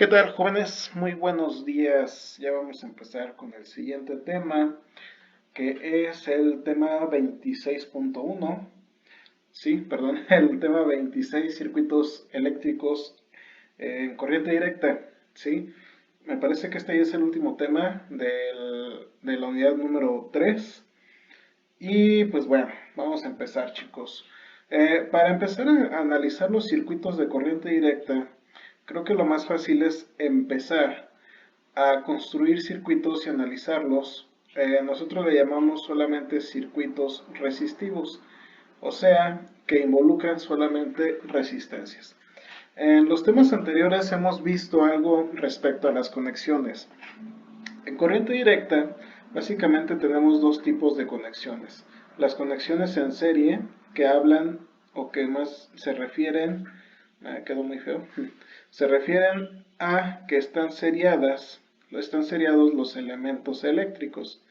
¿Qué tal, jóvenes? Muy buenos días. Ya vamos a empezar con el siguiente tema, que es el tema 26.1. Sí, perdón, el tema 26, circuitos eléctricos en corriente directa. Sí, me parece que este ya es el último tema de la unidad número 3. Y pues bueno, vamos a empezar, chicos. Para empezar a analizar los circuitos de corriente directa, creo que lo más fácil es empezar a construir circuitos y analizarlos. Nosotros le llamamos solamente circuitos resistivos, o sea, que involucran solamente resistencias. En los temas anteriores hemos visto algo respecto a las conexiones. En corriente directa, básicamente tenemos dos tipos de conexiones. Las conexiones en serie, que hablan o que más se refieren, quedó muy feo, se refieren a que están seriados los elementos eléctricos,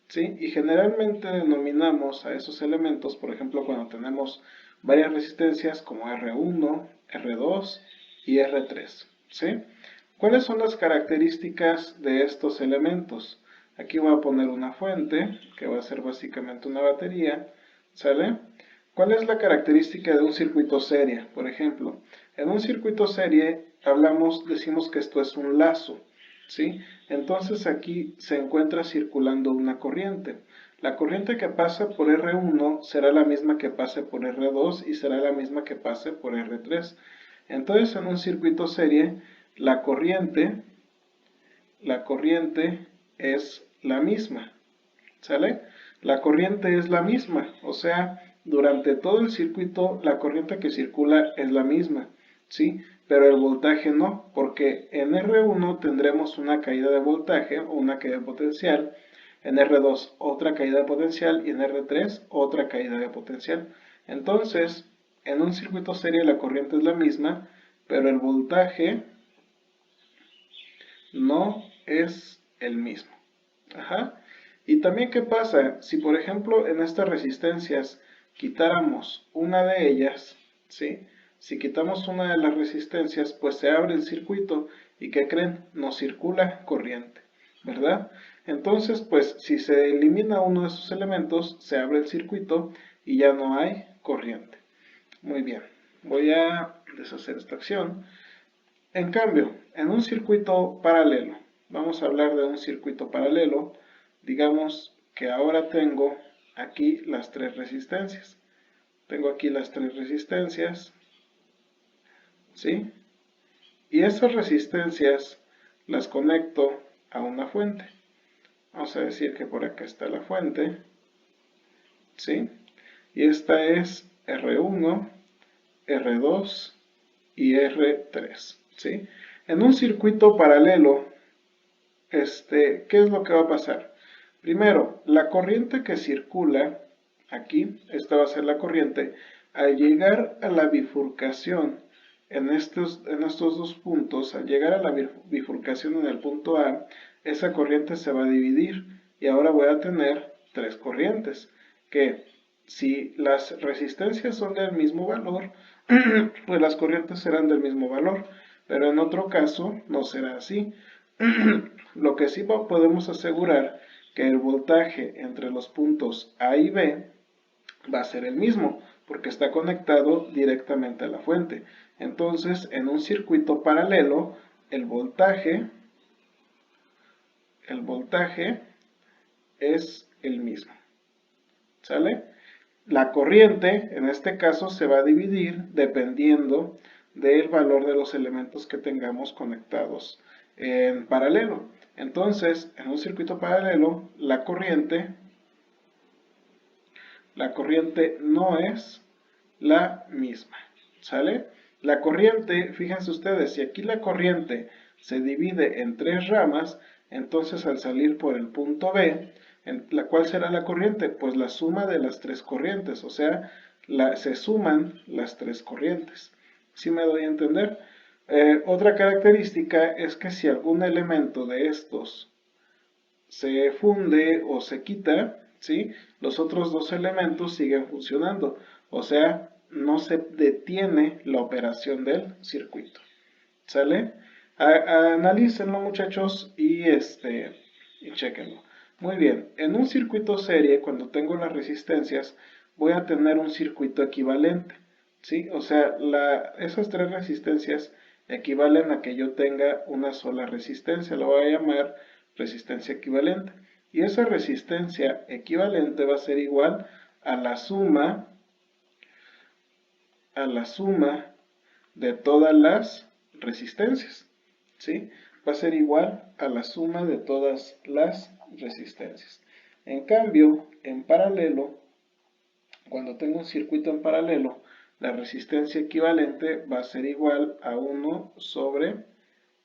¿sí? Y generalmente denominamos a esos elementos, por ejemplo, cuando tenemos varias resistencias como R1, R2 y R3, ¿sí? ¿Cuáles son las características de estos elementos? Aquí voy a poner una fuente, que va a ser básicamente una batería, ¿sale? ¿Cuál es la característica de un circuito serie? Por ejemplo, en un circuito serie decimos que esto es un lazo, ¿sí? Entonces aquí se encuentra circulando una corriente. La corriente que pasa por R1 será la misma que pase por R2 y será la misma que pase por R3. Entonces en un circuito serie la corriente es la misma, ¿sale? La corriente es la misma, o sea, durante todo el circuito la corriente que circula es la misma, ¿sí? Pero el voltaje no, porque en R1 tendremos una caída de voltaje o una caída de potencial, en R2 otra caída de potencial y en R3 otra caída de potencial. Entonces, en un circuito serie la corriente es la misma, pero el voltaje no es el mismo. Ajá. Y también, ¿qué pasa? Si por ejemplo en estas resistencias quitáramos una de ellas, ¿sí? Si quitamos una de las resistencias, pues se abre el circuito y ¿qué creen? Nos circula corriente, ¿verdad? Entonces, pues si se elimina uno de esos elementos, se abre el circuito y ya no hay corriente. Muy bien, voy a deshacer esta acción. En cambio, en un circuito paralelo, vamos a hablar de un circuito paralelo, digamos que ahora tengo aquí las tres resistencias. Tengo aquí las tres resistencias, ¿sí? Y esas resistencias las conecto a una fuente. Vamos a decir que por acá está la fuente, ¿sí? Y esta es R1, R2 y R3, ¿sí? En un circuito paralelo, ¿qué es lo que va a pasar? Primero, la corriente que circula aquí, esta va a ser la corriente, al llegar a la bifurcación en estos dos puntos, al llegar a la bifurcación en el punto A, esa corriente se va a dividir y ahora voy a tener tres corrientes, que si las resistencias son del mismo valor, pues las corrientes serán del mismo valor, pero en otro caso no será así. Lo que sí podemos asegurar que el voltaje entre los puntos A y B va a ser el mismo, porque está conectado directamente a la fuente. Entonces, en un circuito paralelo, el voltaje es el mismo, ¿sale? La corriente, en este caso, se va a dividir dependiendo del valor de los elementos que tengamos conectados en paralelo. Entonces, en un circuito paralelo, la corriente no es la misma, ¿sale? La corriente, fíjense ustedes, si aquí la corriente se divide en tres ramas, entonces al salir por el punto B, ¿cuál será la corriente? Pues la suma de las tres corrientes, o sea, se suman las tres corrientes. ¿Sí me doy a entender? Otra característica es que si algún elemento de estos se funde o se quita, ¿sí? Los otros dos elementos siguen funcionando, o sea, no se detiene la operación del circuito, ¿sale? Analícenlo, muchachos, y chequenlo. Muy bien, en un circuito serie, cuando tengo las resistencias, voy a tener un circuito equivalente, ¿sí? O sea, esas tres resistencias equivalen a que yo tenga una sola resistencia, lo voy a llamar resistencia equivalente. Y esa resistencia equivalente va a ser igual a la suma de todas las resistencias, ¿sí? Va a ser igual a la suma de todas las resistencias. En cambio, en paralelo, cuando tengo un circuito en paralelo, la resistencia equivalente va a ser igual a 1 sobre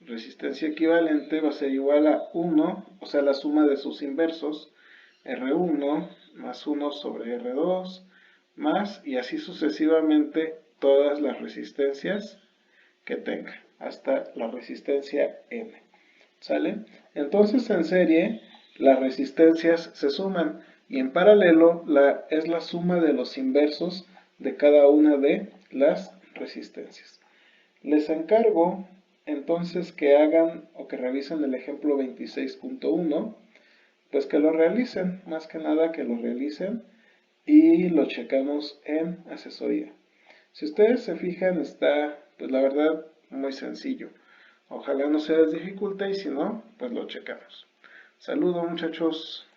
resistencia equivalente va a ser igual a 1, o sea, la suma de sus inversos, R1 más 1 sobre R2, más, y así sucesivamente, todas las resistencias que tenga, hasta la resistencia N. ¿Sale? Entonces en serie las resistencias se suman y en paralelo es la suma de los inversos de cada una de las resistencias. Les encargo entonces que hagan o que revisen el ejemplo 26.1, pues que lo realicen, más que nada que lo realicen y lo checamos en asesoría. Si ustedes se fijan, está, pues la verdad, muy sencillo. Ojalá no se les dificulte y si no, pues lo checamos. Saludos, muchachos.